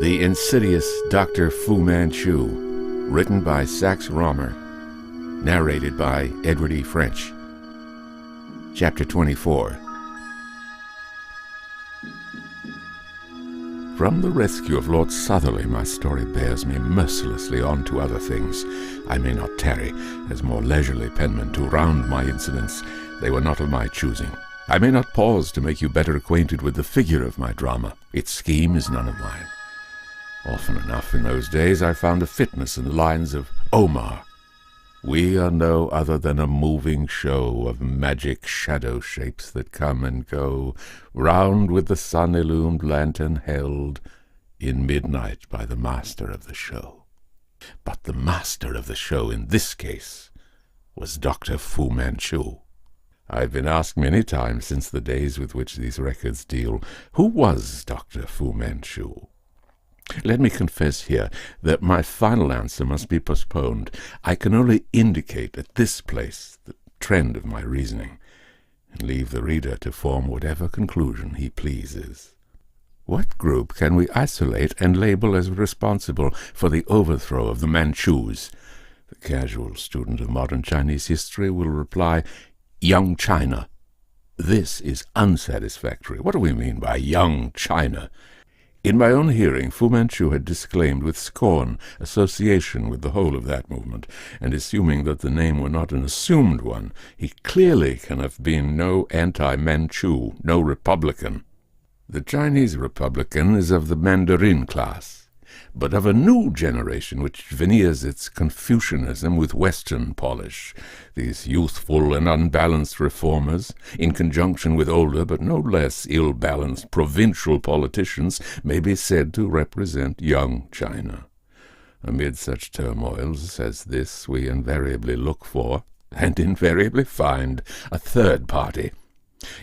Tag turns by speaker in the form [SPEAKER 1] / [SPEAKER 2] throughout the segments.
[SPEAKER 1] The Insidious Dr Fu Manchu, written by Sax Rohmer, narrated by Edward E.French. Chapter 24. From the rescue of Lord Southerly, my story bears me mercilessly on to other things. I may not tarry, as more leisurely penmen, to round my incidents. They were not of my choosing. I may not pause to make you better acquainted with the figure of my drama. Its scheme is none of mine. Often enough in those days I found a fitness in the lines of Omar. We are no other than a moving show of magic shadow shapes that come and go, round with the sun-illumed lantern held in midnight by the master of the show. But the master of the show in this case was Dr. Fu Manchu. I've been asked many times since the days with which these records deal, who was Dr. Fu Manchu? Let me confess here that my final answer must be postponed. I can only indicate at this place the trend of my reasoning, and leave the reader to form whatever conclusion he pleases. What group can we isolate and label as responsible for the overthrow of the Manchus? The casual student of modern Chinese history will reply, Young China. This is unsatisfactory. What do we mean by Young China? In my own hearing, Fu Manchu had disclaimed with scorn association with the whole of that movement, and assuming that the name were not an assumed one, he clearly can have been no anti-Manchu, no Republican. The Chinese Republican is of the Mandarin class, but of a new generation which veneers its Confucianism with Western polish. These youthful and unbalanced reformers, in conjunction with older but no less ill-balanced provincial politicians, may be said to represent young China. Amid such turmoils as this we invariably look for, and invariably find, a third party.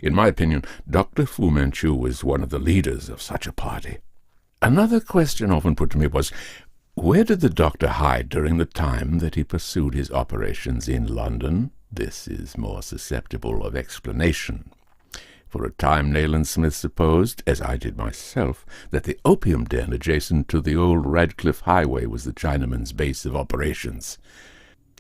[SPEAKER 1] In my opinion, Dr. Fu Manchu was one of the leaders of such a party. Another question often put to me was, where did the doctor hide during the time that he pursued his operations in London? This is more susceptible of explanation. For a time Nayland Smith supposed, as I did myself, that the opium den adjacent to the old Radcliffe Highway was the Chinaman's base of operations.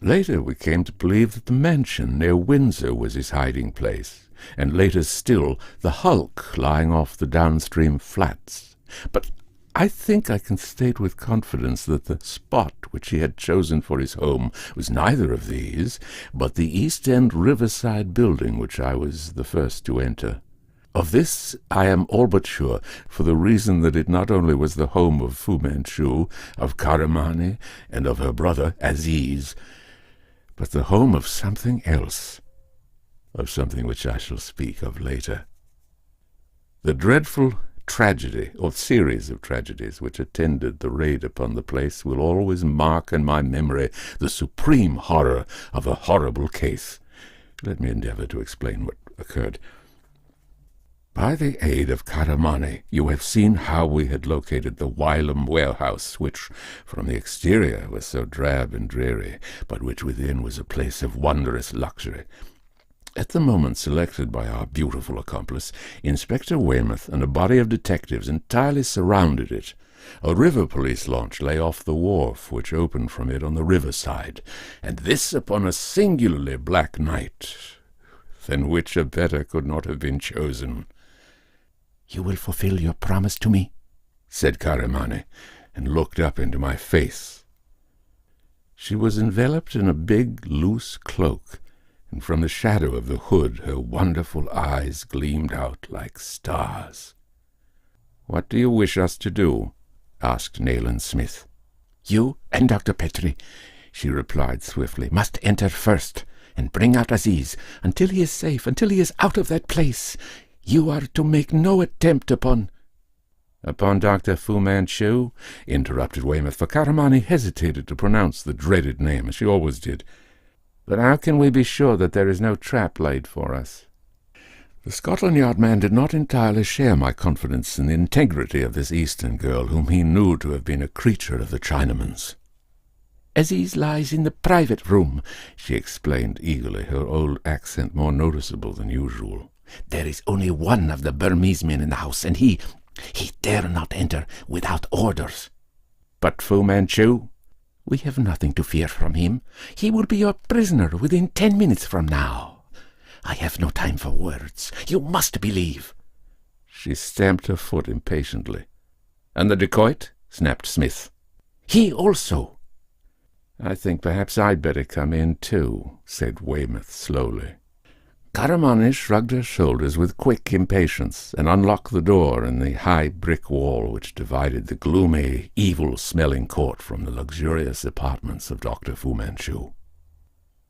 [SPEAKER 1] Later we came to believe that the mansion near Windsor was his hiding place, and later still the hulk lying off the downstream flats. But I think I can state with confidence that the spot which he had chosen for his home was neither of these, but the East End riverside building which I was the first to enter. Of this I am all but sure, for the reason that it not only was the home of Fu Manchu, of Karamani, and of her brother Aziz, but the home of something else, of something which I shall speak of later. The dreadful tragedy, or series of tragedies, which attended the raid upon the place will always mark in my memory the supreme horror of a horrible case. Let me endeavor to explain what occurred. By the aid of Karamani, you have seen how we had located the whilom warehouse, which from the exterior was so drab and dreary, but which within was a place of wondrous luxury. At the moment selected by our beautiful accomplice, Inspector Weymouth and a body of detectives entirely surrounded it. A river police launch lay off the wharf which opened from it on the riverside, and this upon a singularly black night, than which a better could not have been chosen. "You will fulfill your promise to me?" said Karamani, and looked up into my face. She was enveloped in a big, loose cloak, and from the shadow of the hood her wonderful eyes gleamed out like stars. "What do you wish us to do?" asked Nayland Smith. "You and Dr. Petrie," she replied swiftly, "must enter first, and bring out Aziz, until he is safe, until he is out of that place. You are to make no attempt upon—" "Upon Dr. Fu Manchu?" interrupted Weymouth, for Karamani hesitated to pronounce the dreaded name, as she always did. "But how can we be sure that there is no trap laid for us?" The Scotland Yard man did not entirely share my confidence in the integrity of this Eastern girl, whom he knew to have been a creature of the Chinaman's. "Aziz lies in the private room," she explained eagerly, her old accent more noticeable than usual.
[SPEAKER 2] There is only one of the Burmese men in the house, and he dare not enter without orders."
[SPEAKER 1] "But Fu Manchu?"
[SPEAKER 2] "We have nothing to fear from him. He will be your prisoner within 10 minutes from now. I have no time for words. You must believe."
[SPEAKER 1] She stamped her foot impatiently. "And the dacoit?" snapped Smith.
[SPEAKER 2] "He also."
[SPEAKER 1] "I think perhaps I'd better come in too," said Weymouth slowly. Karamani shrugged her shoulders with quick impatience and unlocked the door in the high brick wall which divided the gloomy, evil-smelling court from the luxurious apartments of Dr. Fu Manchu.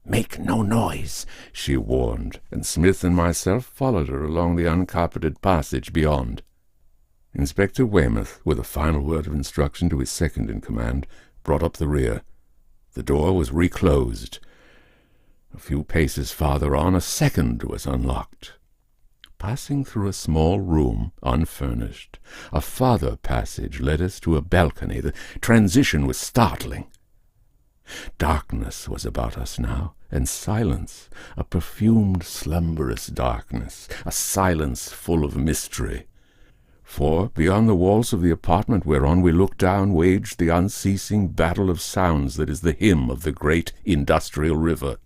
[SPEAKER 2] "Make no noise,"
[SPEAKER 1] she warned, and Smith and myself followed her along the uncarpeted passage beyond. Inspector Weymouth, with a final word of instruction to his second-in-command, brought up the rear. The door was reclosed. A few paces farther on, a second was unlocked. Passing through a small room, unfurnished, a farther passage led us to a balcony. The transition was startling. Darkness was about us now, and silence, a perfumed, slumberous darkness, a silence full of mystery. For, beyond the walls of the apartment whereon we looked down, waged the unceasing battle of sounds that is the hymn of the great industrial river.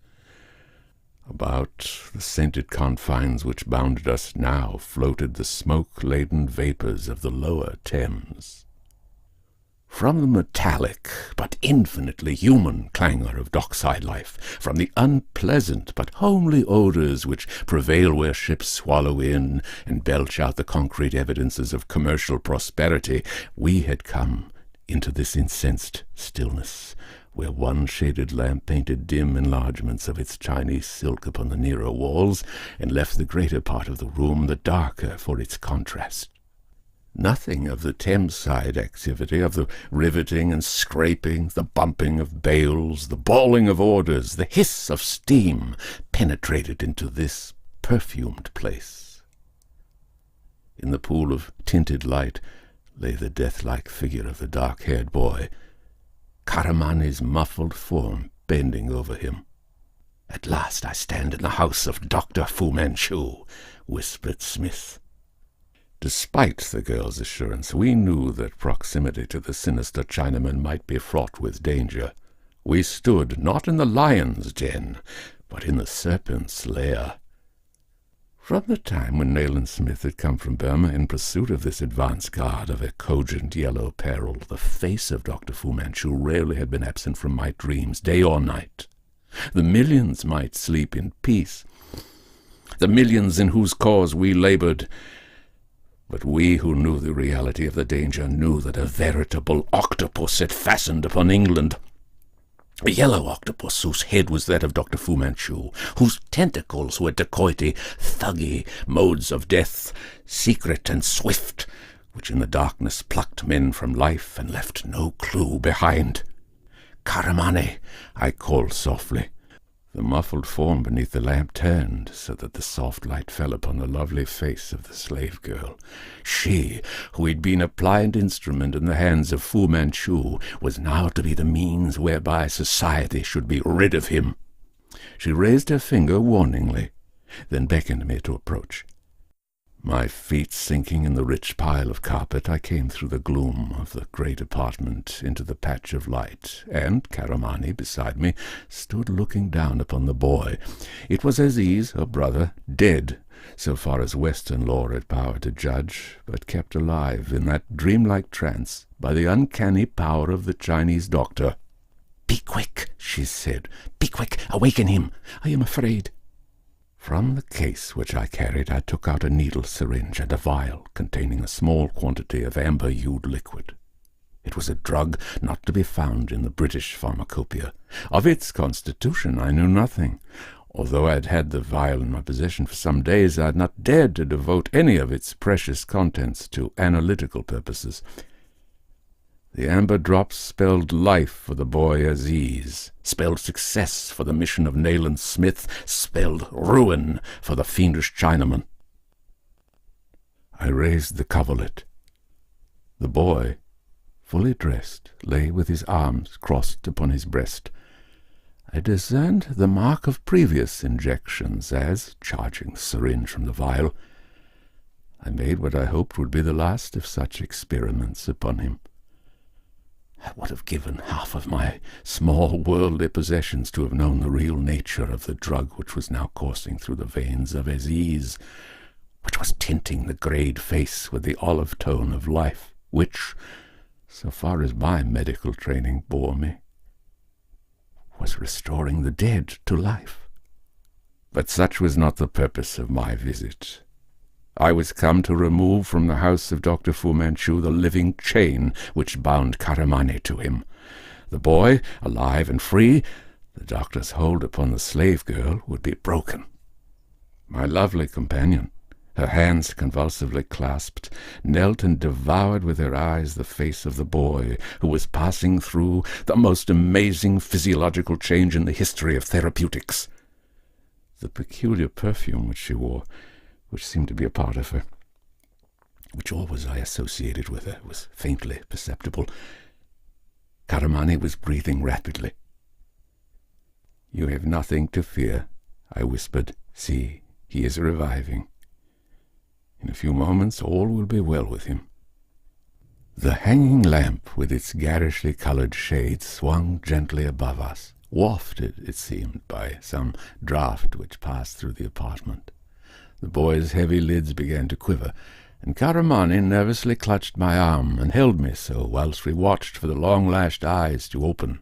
[SPEAKER 1] About the scented confines which bounded us now floated the smoke-laden vapours of the lower Thames. From the metallic but infinitely human clangor of dockside life, from the unpleasant but homely odours which prevail where ships swallow in and belch out the concrete evidences of commercial prosperity, we had come into this incensed stillness, where one shaded lamp painted dim enlargements of its Chinese silk upon the nearer walls, and left the greater part of the room the darker for its contrast. Nothing of the Thames-side activity, of the riveting and scraping, the bumping of bales, the bawling of orders, the hiss of steam, penetrated into this perfumed place. In the pool of tinted light lay the death-like figure of the dark-haired boy, Karamani's muffled form bending over him. "At last I stand in the house of Dr. Fu Manchu," whispered Smith. Despite the girl's assurance, we knew that proximity to the sinister Chinaman might be fraught with danger. We stood not in the lion's den, but in the serpent's lair. From the time when Nayland Smith had come from Burma in pursuit of this advance guard of a cogent yellow peril, the face of Dr. Fu Manchu rarely had been absent from my dreams, day or night. The millions might sleep in peace, the millions in whose cause we labored, but we who knew the reality of the danger knew that a veritable octopus had fastened upon England. A yellow octopus whose head was that of Dr. Fu Manchu, whose tentacles were dacoity, thuggy modes of death, secret and swift, which in the darkness plucked men from life and left no clue behind. "Karamani," I called softly. The muffled form beneath the lamp turned, so that the soft light fell upon the lovely face of the slave girl. She, who had been a pliant instrument in the hands of Fu Manchu, was now to be the means whereby society should be rid of him. She raised her finger warningly, then beckoned me to approach. My feet sinking in the rich pile of carpet, I came through the gloom of the great apartment into the patch of light, and Karamani, beside me, stood looking down upon the boy. It was Aziz, her brother, dead, so far as Western law had power to judge, but kept alive in that dreamlike trance by the uncanny power of the Chinese doctor. "Be quick," she said. "Be quick. Awaken him. I am afraid." From the case which I carried, I took out a needle syringe and a vial containing a small quantity of amber-hued liquid. It was a drug not to be found in the British pharmacopoeia. Of its constitution I knew nothing. Although I had had the vial in my possession for some days, I had not dared to devote any of its precious contents to analytical purposes. The amber drops spelled life for the boy Aziz, spelled success for the mission of Nayland Smith, spelled ruin for the fiendish Chinaman. I raised the coverlet. The boy, fully dressed, lay with his arms crossed upon his breast. I discerned the mark of previous injections as, charging the syringe from the vial, I made what I hoped would be the last of such experiments upon him. I would have given half of my small worldly possessions to have known the real nature of the drug which was now coursing through the veins of Aziz, which was tinting the greyed face with the olive tone of life, which, so far as my medical training bore me, was restoring the dead to life. But such was not the purpose of my visit. I was come to remove from the house of Dr. Fu Manchu the living chain which bound Karamani to him. The boy, alive and free, the doctor's hold upon the slave girl would be broken. My lovely companion, her hands convulsively clasped, knelt and devoured with her eyes the face of the boy who was passing through the most amazing physiological change in the history of therapeutics. The peculiar perfume which she wore, which seemed to be a part of her, which always I associated with her, was faintly perceptible. Karamani was breathing rapidly. "You have nothing to fear," I whispered. "See, he is reviving. In a few moments all will be well with him." The hanging lamp with its garishly coloured shades swung gently above us, wafted, it seemed, by some draught which passed through the apartment. The boy's heavy lids began to quiver, and Karamani nervously clutched my arm and held me so whilst we watched for the long-lashed eyes to open.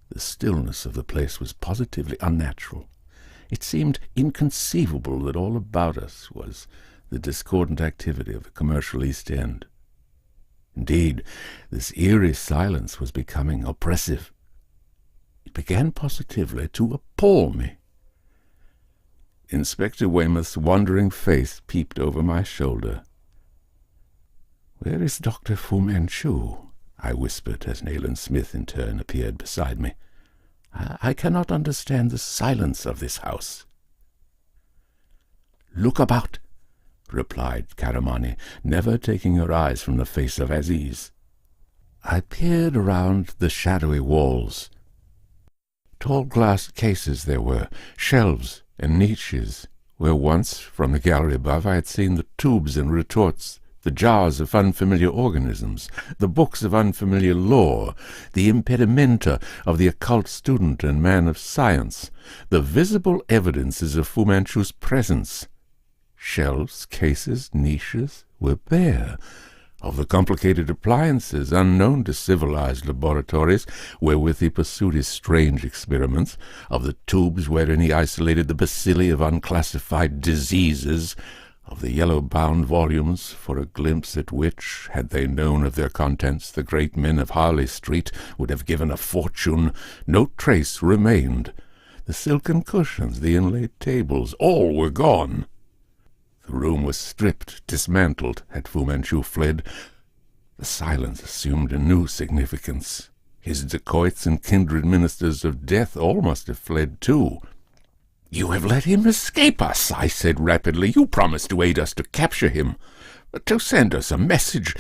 [SPEAKER 1] The stillness of the place was positively unnatural. It seemed inconceivable that all about us was the discordant activity of the commercial East End. Indeed, this eerie silence was becoming oppressive. It began positively to appall me. Inspector Weymouth's wandering face peeped over my shoulder. "Where is Dr. Fu Manchu?" I whispered as Nayland Smith in turn appeared beside me. "I cannot understand the silence of this house." "Look about," replied Karamani, never taking her eyes from the face of Aziz. I peered around the shadowy walls. Tall glass cases there were, shelves and niches, where once, from the gallery above, I had seen the tubes and retorts, the jars of unfamiliar organisms, the books of unfamiliar lore, the impedimenta of the occult student and man of science, the visible evidences of Fu Manchu's presence. Shelves, cases, niches were bare. Of the complicated appliances unknown to civilized laboratories wherewith he pursued his strange experiments, of the tubes wherein he isolated the bacilli of unclassified diseases, of the yellow-bound volumes, for a glimpse at which, had they known of their contents, the great men of Harley Street would have given a fortune, no trace remained. The silken cushions, the inlaid tables, all were gone. The room was stripped, dismantled, had Fu Manchu fled. The silence assumed a new significance. His dacoits and kindred ministers of death all must have fled too. "You have let him escape us," I said rapidly. "You promised to aid us to capture him, to send us a message,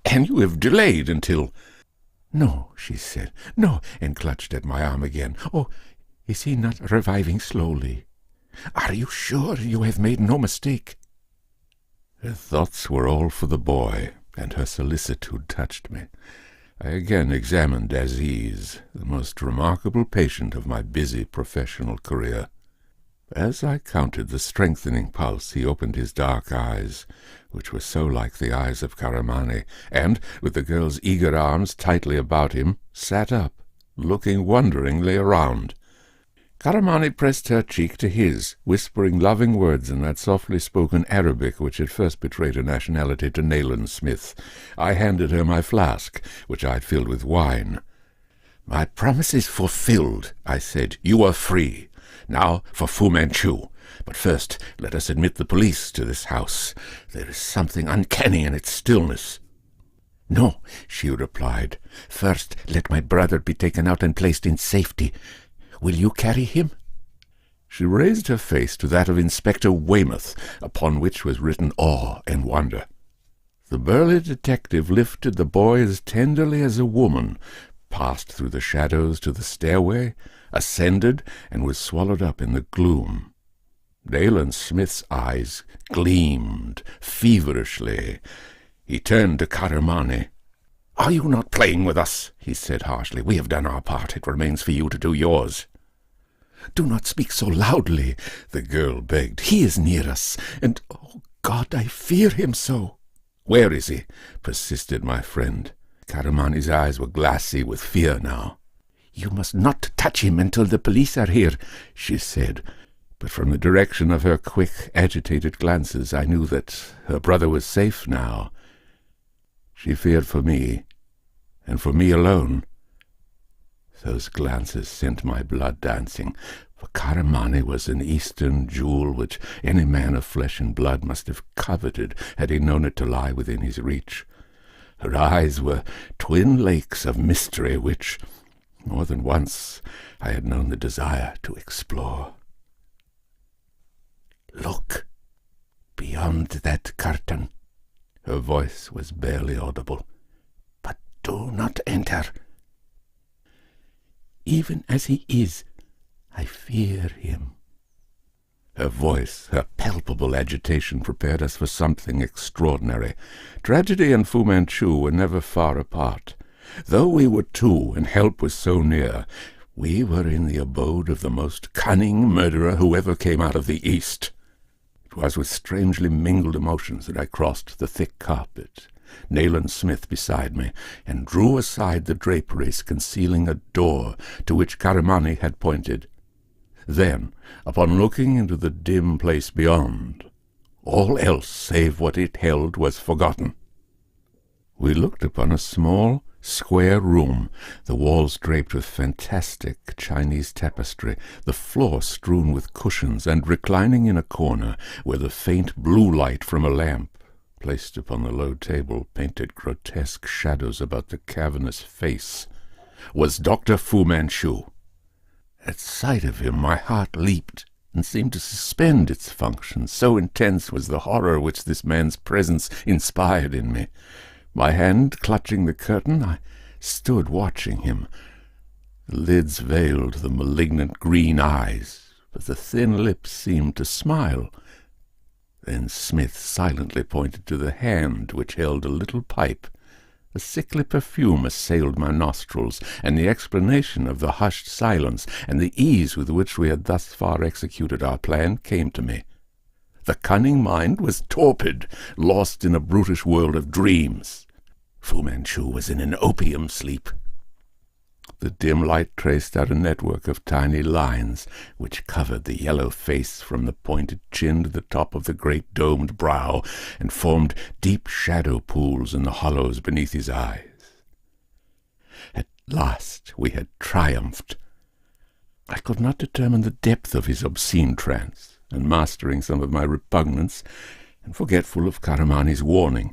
[SPEAKER 1] and you have delayed until—" "No," she said, "no," and clutched at my arm again. "Oh, is he not reviving slowly? Are you sure you have made no mistake?" Her thoughts were all for the boy, and her solicitude touched me. I again examined Aziz, the most remarkable patient of my busy professional career. As I counted the strengthening pulse, he opened his dark eyes, which were so like the eyes of Karamani, and, with the girl's eager arms tightly about him, sat up, looking wonderingly around. Karamani pressed her cheek to his, whispering loving words in that softly spoken Arabic which had first betrayed her nationality to Nayland Smith. I handed her my flask, which I had filled with wine. "My promise is fulfilled," I said. "You are free. Now for Fu Manchu. But first let us admit the police to this house. There is something uncanny in its stillness." "No," she replied. "First let my brother be taken out and placed in safety. Will you carry him?" She raised her face to that of Inspector Weymouth, upon which was written awe and wonder. The burly detective lifted the boy as tenderly as a woman, passed through the shadows to the stairway, ascended, and was swallowed up in the gloom. Nayland Smith's eyes gleamed feverishly. He turned to Karamani. "Are you not playing with us?" he said harshly. "We have done our part. It remains for you to do yours." "Do not speak so loudly," the girl begged. "He is near us, and, oh God, I fear him so." "Where is he?" persisted my friend. Karamani's eyes were glassy with fear now. "You must not touch him until the police are here," she said. But from the direction of her quick, agitated glances, I knew that her brother was safe now. She feared for me, and for me alone. Those glances sent my blood dancing, for Karamani was an Eastern jewel which any man of flesh and blood must have coveted had he known it to lie within his reach. Her eyes were twin lakes of mystery which, more than once, I had known the desire to explore. "Look, beyond that curtain." Her voice was barely audible. "But do not enter. Even as he is, I fear him." Her voice, her palpable agitation, prepared us for something extraordinary. Tragedy and Fu Manchu were never far apart. Though we were two, and help was so near, we were in the abode of the most cunning murderer who ever came out of the East. It was with strangely mingled emotions that I crossed the thick carpet, Nayland Smith beside me, and drew aside the draperies concealing a door to which Karamani had pointed. Then, upon looking into the dim place beyond, all else save what it held was forgotten. We looked upon a small, square room, the walls draped with fantastic Chinese tapestry, the floor strewn with cushions, and reclining in a corner where the faint blue light from a lamp, placed upon the low table, painted grotesque shadows about the cavernous face, was Dr. Fu Manchu. At sight of him my heart leaped and seemed to suspend its functions, so intense was the horror which this man's presence inspired in me. My hand clutching the curtain, I stood watching him. The lids veiled the malignant green eyes, but the thin lips seemed to smile. Then Smith silently pointed to the hand which held a little pipe. A sickly perfume assailed my nostrils, and the explanation of the hushed silence and the ease with which we had thus far executed our plan came to me. The cunning mind was torpid, lost in a brutish world of dreams. Fu Manchu was in an opium sleep. The dim light traced out a network of tiny lines which covered the yellow face from the pointed chin to the top of the great domed brow, and formed deep shadow pools in the hollows beneath his eyes. At last we had triumphed. I could not determine the depth of his obscene trance, and mastering some of my repugnance, and forgetful of Karamani's warning,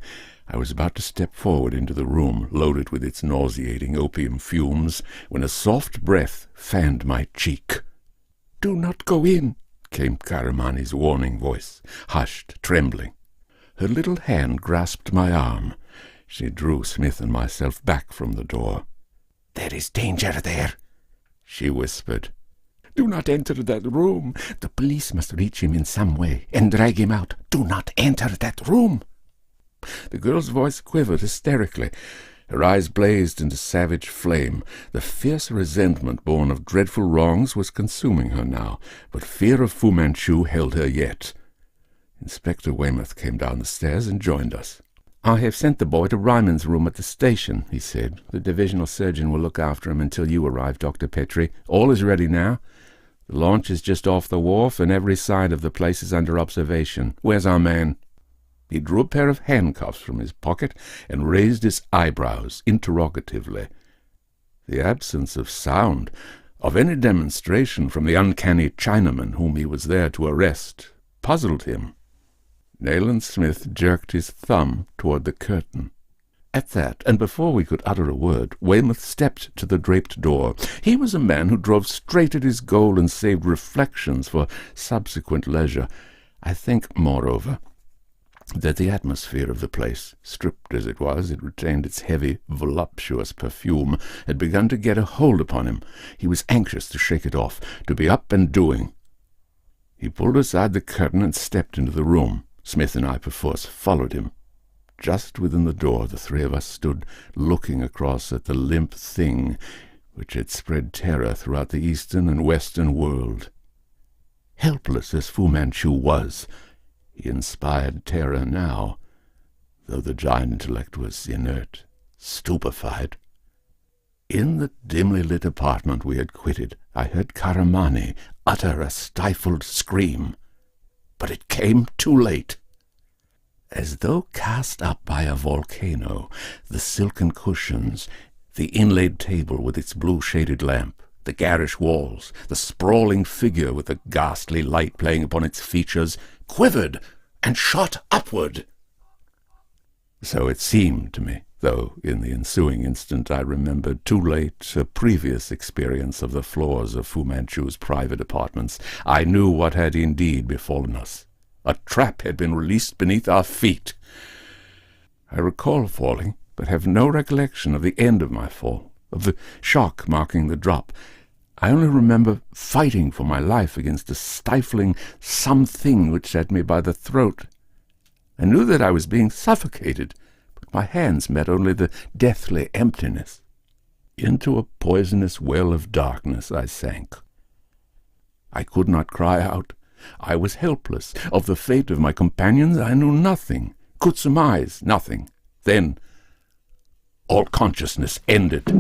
[SPEAKER 1] I was about to step forward into the room, loaded with its nauseating opium fumes, when a soft breath fanned my cheek. "Do not go in," came Karamani's warning voice, hushed, trembling. Her little hand grasped my arm. She drew Smith and myself back from the door. "There is danger there," she whispered. "Do not enter that room. The police must reach him in some way and drag him out. Do not enter that room." The girl's voice quivered hysterically. Her eyes blazed into savage flame. The fierce resentment born of dreadful wrongs was consuming her now, but fear of Fu Manchu held her yet. Inspector Weymouth came down the stairs and joined us. "I have sent the boy to Ryman's room at the station," he said. "The divisional surgeon will look after him until you arrive, Dr. Petrie. All is ready now. The launch is just off the wharf, and every side of the place is under observation. Where's our man?" He drew a pair of handcuffs from his pocket and raised his eyebrows interrogatively. The absence of sound, of any demonstration from the uncanny Chinaman whom he was there to arrest, puzzled him. Nayland Smith jerked his thumb toward the curtain. At that, and before we could utter a word, Weymouth stepped to the draped door. He was a man who drove straight at his goal and saved reflections for subsequent leisure. I think, moreover, that the atmosphere of the place, stripped as it was, it retained its heavy, voluptuous perfume, had begun to get a hold upon him. He was anxious to shake it off, to be up and doing. He pulled aside the curtain and stepped into the room. Smith and I perforce followed him. Just within the door the three of us stood looking across at the limp thing which had spread terror throughout the eastern and western world. Helpless as Fu Manchu was, he inspired terror now, though the giant intellect was inert, stupefied. In the dimly lit apartment we had quitted, I heard Karamani utter a stifled scream, but it came too late. As though cast up by a volcano, the silken cushions, the inlaid table with its blue-shaded lamp, the garish walls, the sprawling figure with the ghastly light playing upon its features, quivered and shot upward. So it seemed to me, though in the ensuing instant I remembered too late a previous experience of the floors of Fu Manchu's private apartments. I knew what had indeed befallen us. A trap had been released beneath our feet. I recall falling, but have no recollection of the end of my fall, of the shock marking the drop. I only remember fighting for my life against a stifling something which had me by the throat. I knew that I was being suffocated, but my hands met only the deathly emptiness. Into a poisonous well of darkness I sank. I could not cry out. I was helpless. Of the fate of my companions I knew nothing, could surmise nothing. Then all consciousness ended.